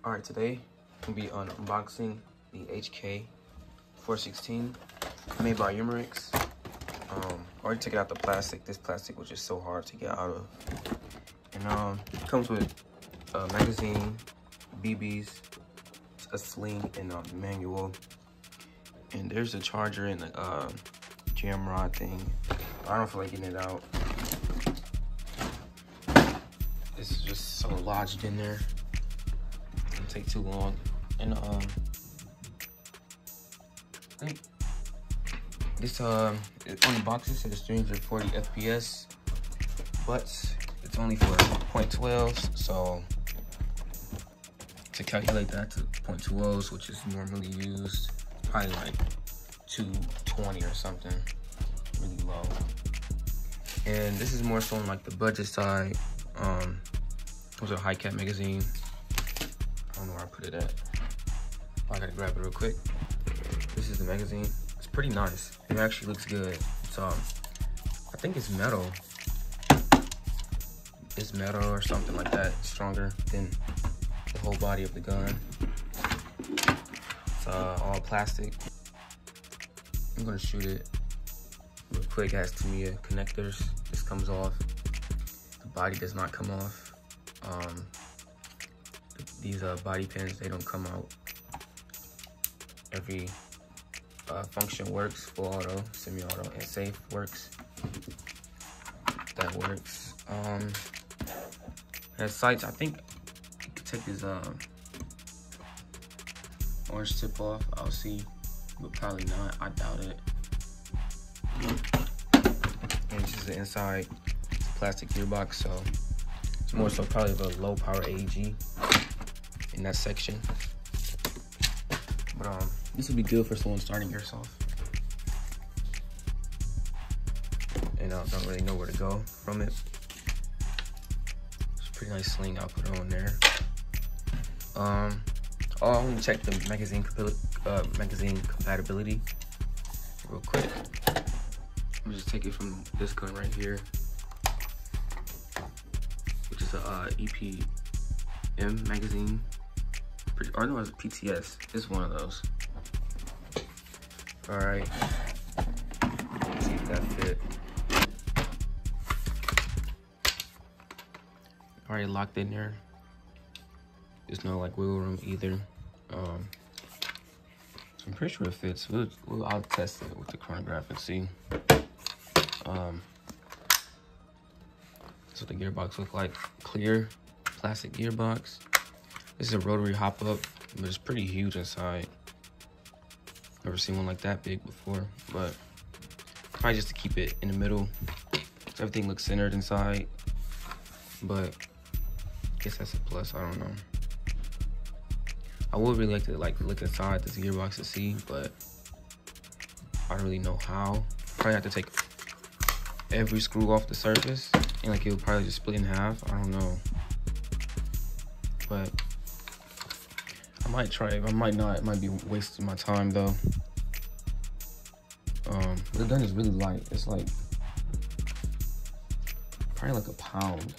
Alright, today we'll be unboxing the HK 416 made by Umarex. Already took it out the plastic. This plastic was just so hard to get out of. And it comes with a magazine, BBs, a sling, and a manual. And there's a charger and a jam rod thing. I don't feel like getting it out. It's just so lodged in there. It'll take too long. And I think this on the box it says 340 FPS, but it's only for 0.12. So to calculate that to 0.20s, which is normally used, probably like 220 or something, really low. And this is more so on like the budget side. It was a high cap magazine. I don't know where I put it at. I gotta grab it real quick. This is the magazine. It's pretty nice. It actually looks good. It's I think it's metal. It's metal or something like that. It's stronger than the whole body of the gun. It's all plastic. I'm gonna shoot it real quick. It has Tamiya connectors. This comes off. The body does not come off. These body pins, they don't come out. Every function works: full auto, semi-auto, and safe works. That works. Has sights. I think you could take this orange tip off. I'll see, but probably not. I doubt it. And this is the inside. It's a plastic gearbox, so it's more so probably the low power AEG in that section. But this would be good for someone starting airsoft and don't really know where to go from it. It's a pretty nice sling I'll put on there. I want to check the magazine compatibility real quick. I'm gonna just take it from this gun right here, which is a EPM magazine. Or no, it's a PTS. It's one of those. All right. Let's see if that fit. Already locked in there. There's no like wiggle room either. So I'm pretty sure it fits. I'll test it with the chronograph and see. That's what the gearbox looks like. Clear plastic gearbox. This is a rotary hop up, but it's pretty huge inside. Never seen one like that big before, but probably just to keep it in the middle. So everything looks centered inside, but I guess that's a plus. I don't know. I would really like to look inside this gearbox to see, but I don't really know how. Probably have to take every screw off the surface, and like it would probably just split in half. I don't know, but I might try it. I might not. It might be wasting my time though. The gun is really light. It's like probably like a pound.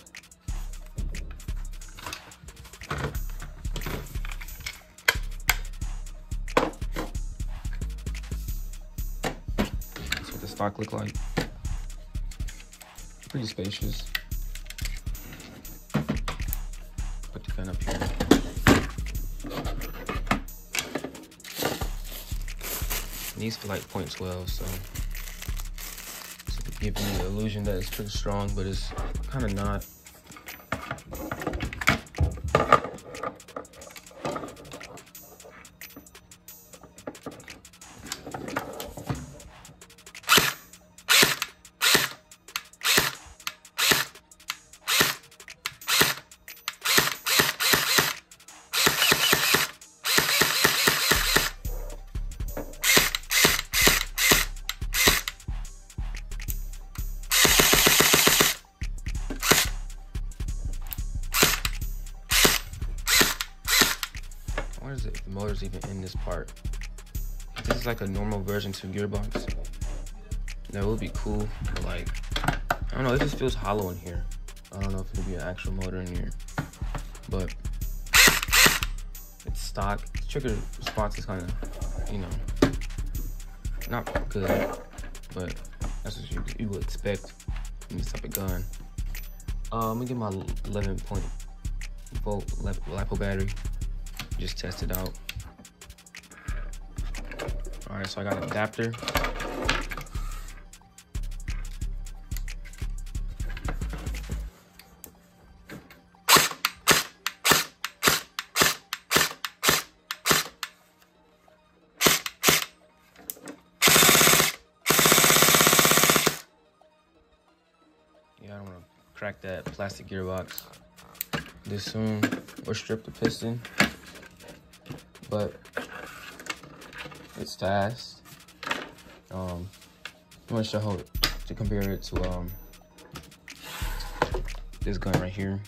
That's what the stock look like. Pretty spacious. Put the gun up here. These for like 0.12, so to give me the illusion that it's pretty strong, but it's kind of not. Where is it? The motor's even in this part. If this is like a normal version 2 gearbox, that would be cool, but like, I don't know, it just feels hollow in here. I don't know if it'll be an actual motor in here, but stock. Trigger response is kind of, you know, not good, but that's what you would expect in this type of gun. I'm gonna get my 11-volt LiPo battery. Just test it out. All right, so I got an adapter. Yeah, I don't want to crack that plastic gearbox this soon or strip the piston, but it's fast. I'm gonna show how to compare it to this gun right here.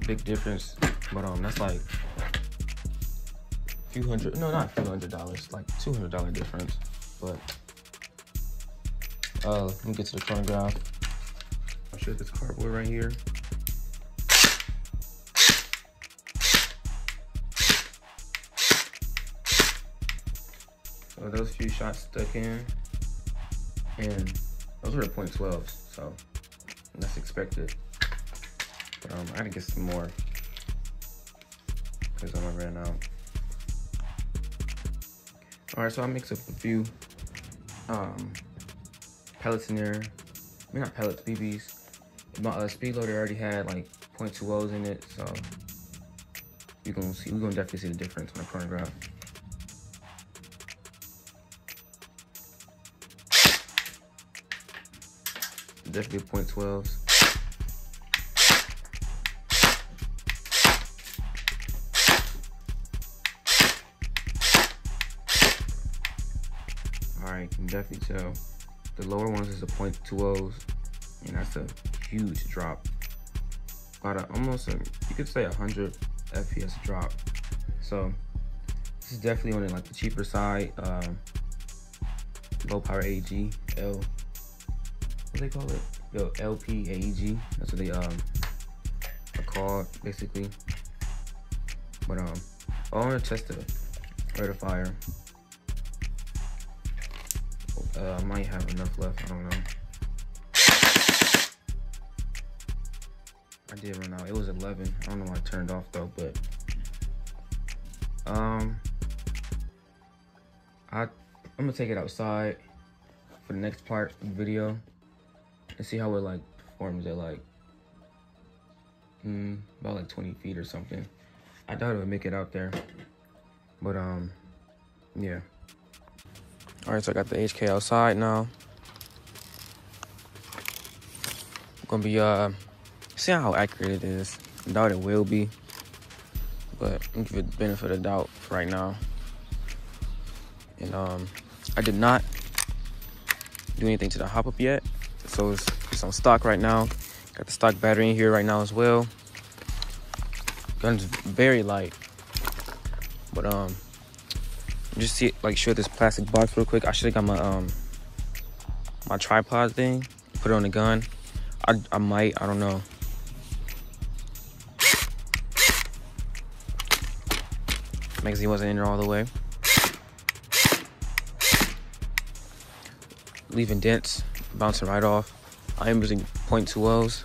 Big difference, but that's like a few hundred, no, not a few $100, like $200 difference. But let me get to the chronograph. I'll show this cardboard right here. So those few shots stuck in, and those were the .12s, so that's expected. But I gotta get some more because I'm gonna run out. All right, so I mixed up a few pellets in there. I mean, not pellets, BBs. My speed loader already had like .20s in it, so we're gonna definitely see the difference on the chronograph. Definitely .12s. Alright, you can definitely tell. The lower ones is a .20s, and that's a huge drop. About almost you could say 100 FPS drop. So this is definitely on like the cheaper side. Low power AEG, what they call it? LPAEG. That's what they are called basically. But I want to test the rectifier. I might have enough left, I don't know. I did run out. It was 11. I don't know why I turned off though, but I'm gonna take it outside for the next part of the video and see how it like performs at like about like 20 feet or something. I doubt it would make it out there, but yeah. All right, so I got the HK outside now. I'm gonna be see how accurate it is. I doubt it will be, but I'm gonna give it the benefit of the doubt for right now. And I did not do anything to the hop up yet, so it's on stock right now. Got the stock battery in here right now as well. Gun's very light, but just see show this plastic box real quick. I should have got my my tripod thing, put it on the gun. I might, I don't know. Magazine wasn't in there all the way. Leaving dents, bouncing right off. I am using .20s.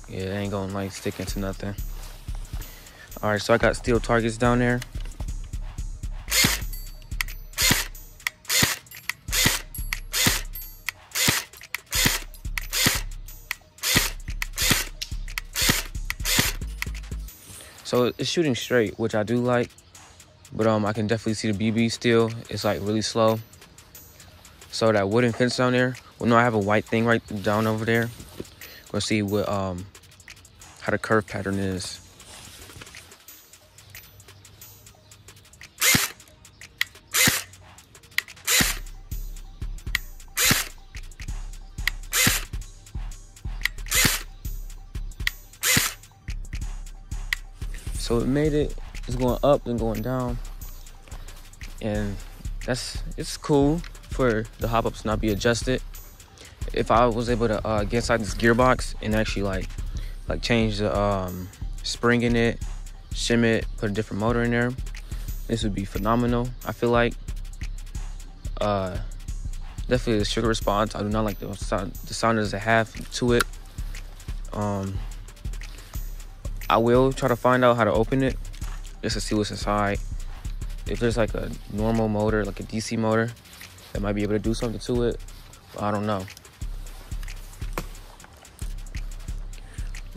Yeah, it ain't gonna like stick into nothing. All right, so I got steel targets down there. So it's shooting straight, which I do like, but I can definitely see the BB still. It's like really slow. So that wooden fence down there, well, no, I have a white thing right down over there. We'll see what how the curve pattern is. So it made it, it's going up and going down. And it's cool for the hop-ups not be adjusted. If I was able to get inside this gearbox and actually like change the spring in it, shim it, put a different motor in there, this would be phenomenal. I feel like definitely the sugar response, I do not like the sound does it have to it. I will try to find out how to open it just to see what's inside. If there's like a normal motor, like a DC motor, that might be able to do something to it, but I don't know.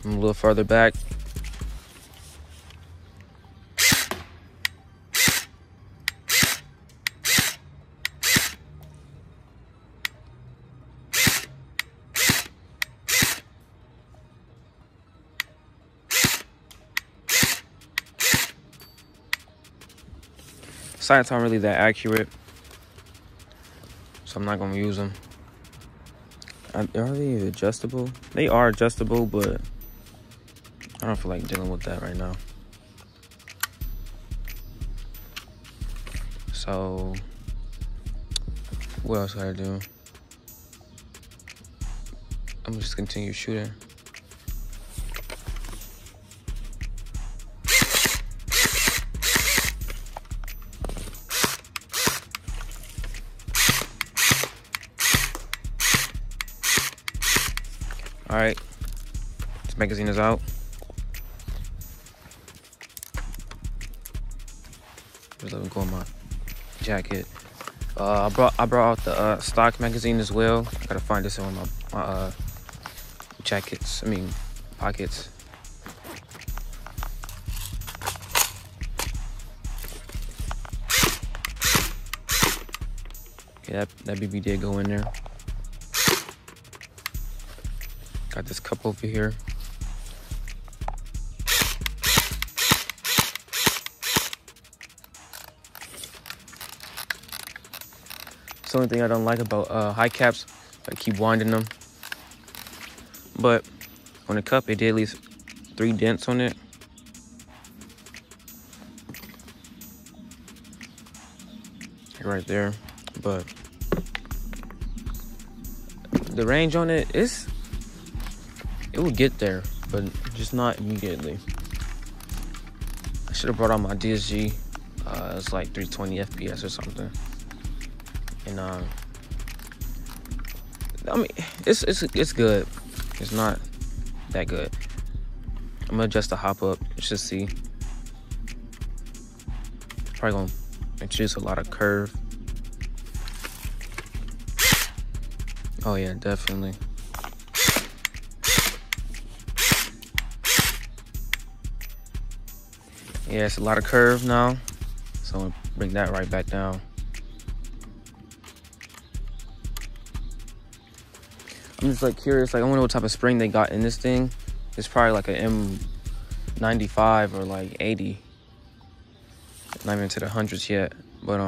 I'm a little further back. Sights aren't really that accurate, so I'm not gonna use them. Are they adjustable? They are adjustable, but I don't feel like dealing with that right now. So what else gotta do? I'm gonna just continue shooting. All right, this magazine is out. Just let me go in my jacket. I brought out the stock magazine as well. I gotta find this in one of my jackets. I mean pockets. Yeah, that BB did go in there. Got this cup over here. It's the only thing I don't like about high caps. I keep winding them. But on the cup, it did at least 3 dents on it. Right there. But the range on it is, it will get there, but just not immediately. I should have brought out my DSG. It's like 320 FPS or something. And I mean, it's good. It's not that good. I'm gonna adjust the hop up just to see. Probably gonna introduce a lot of curve. Oh yeah, definitely. Yeah, it's a lot of curve now, so I'm gonna bring that right back down. I'm just like curious, like I wonder what type of spring they got in this thing. It's probably like an M95 or like 80. Not even to the hundreds yet, but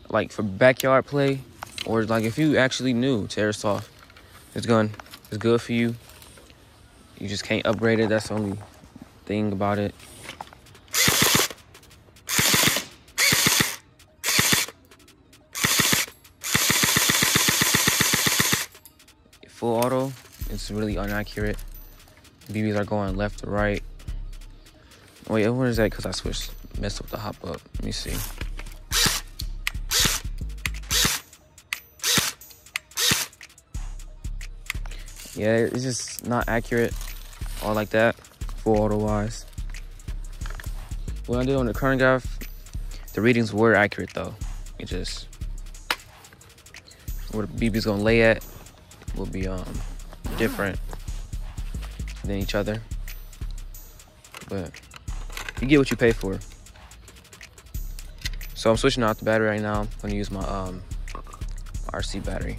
like for backyard play, or like if you actually new to airsoft, this gun is good for you. You just can't upgrade it. That's the only thing about it. Full auto, it's really inaccurate. BBs are going left to right. Wait, where is that? Because I messed up the hop up. Let me see. Yeah, it's just not accurate or like that. Full auto wise. When I did on the current graph, the readings were accurate though. It just, where the BB's gonna lay at will be different than each other. But you get what you pay for. So I'm switching out the battery right now. I'm gonna use my RC battery.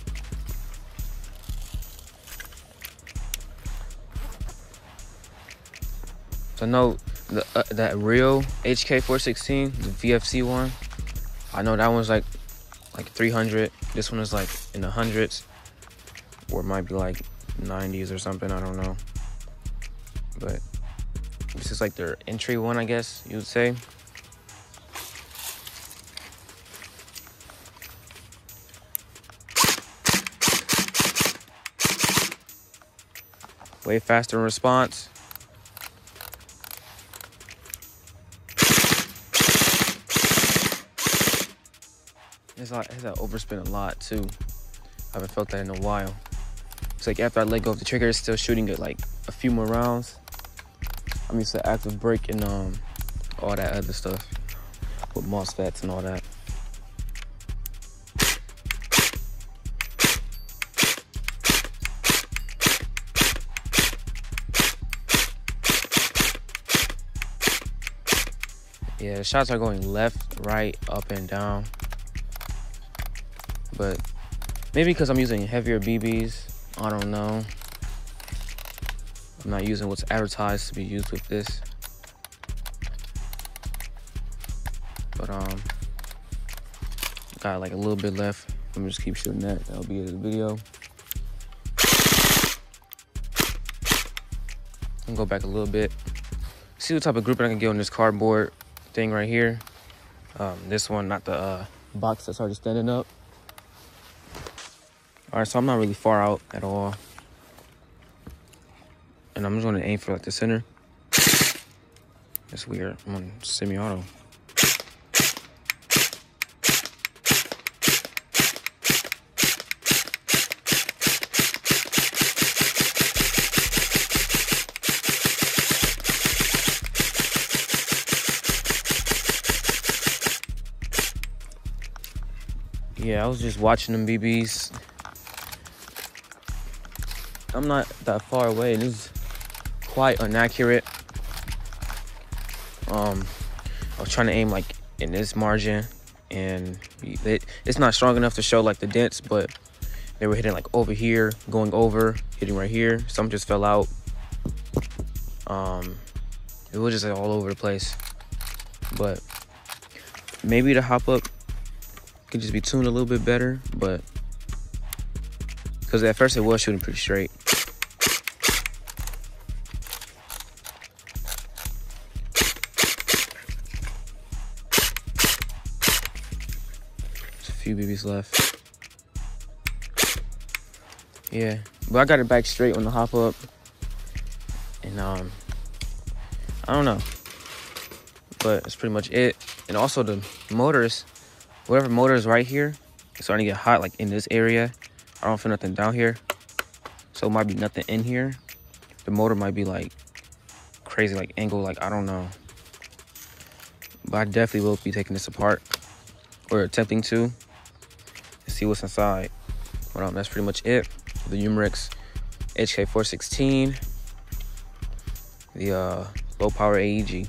So I know that real HK416, the VFC one, I know that one's like 300. This one is like in the hundreds, or it might be like 90s or something. I don't know. But This is like their entry one, I guess you would say. Way faster in response. It's that overspin a lot too. I haven't felt that in a while. It's like after I let go of the trigger, it's still shooting it like a few more rounds. I'm used to active brake and all that other stuff with MOSFETs and all that. Yeah, the shots are going left, right, up, and down. But maybe because I'm using heavier BBs, I don't know. I'm not using what's advertised to be used with this. But got like a little bit left. I'm gonna just keep shooting that. That'll be the video. I'm gonna go back a little bit. See what type of grouping I can get on this cardboard thing right here. This one, not the box that's already standing up. All right, so I'm not really far out at all. And I'm just gonna aim for like the center. That's weird. I'm on semi-auto. Yeah, I was just watching them BBs. I'm not that far away, and it's quite inaccurate. I was trying to aim like in this margin, and it's not strong enough to show like the dents, but they were hitting like over here, going over, hitting right here. Some just fell out. It was just like all over the place. But maybe the hop up could just be tuned a little bit better, but because at first it was shooting pretty straight. There's a few BBs left. Yeah, but I got it back straight on the hop up, and I don't know, but that's pretty much it. And also the motors, whatever motor is right here, it's starting to get hot like in this area. I don't feel nothing down here, so it might be nothing in here. The motor might be like crazy, like angle, like I don't know. But I definitely will be taking this apart, or attempting to, and see what's inside. But that's pretty much it. The Umarex HK416, the low power AEG.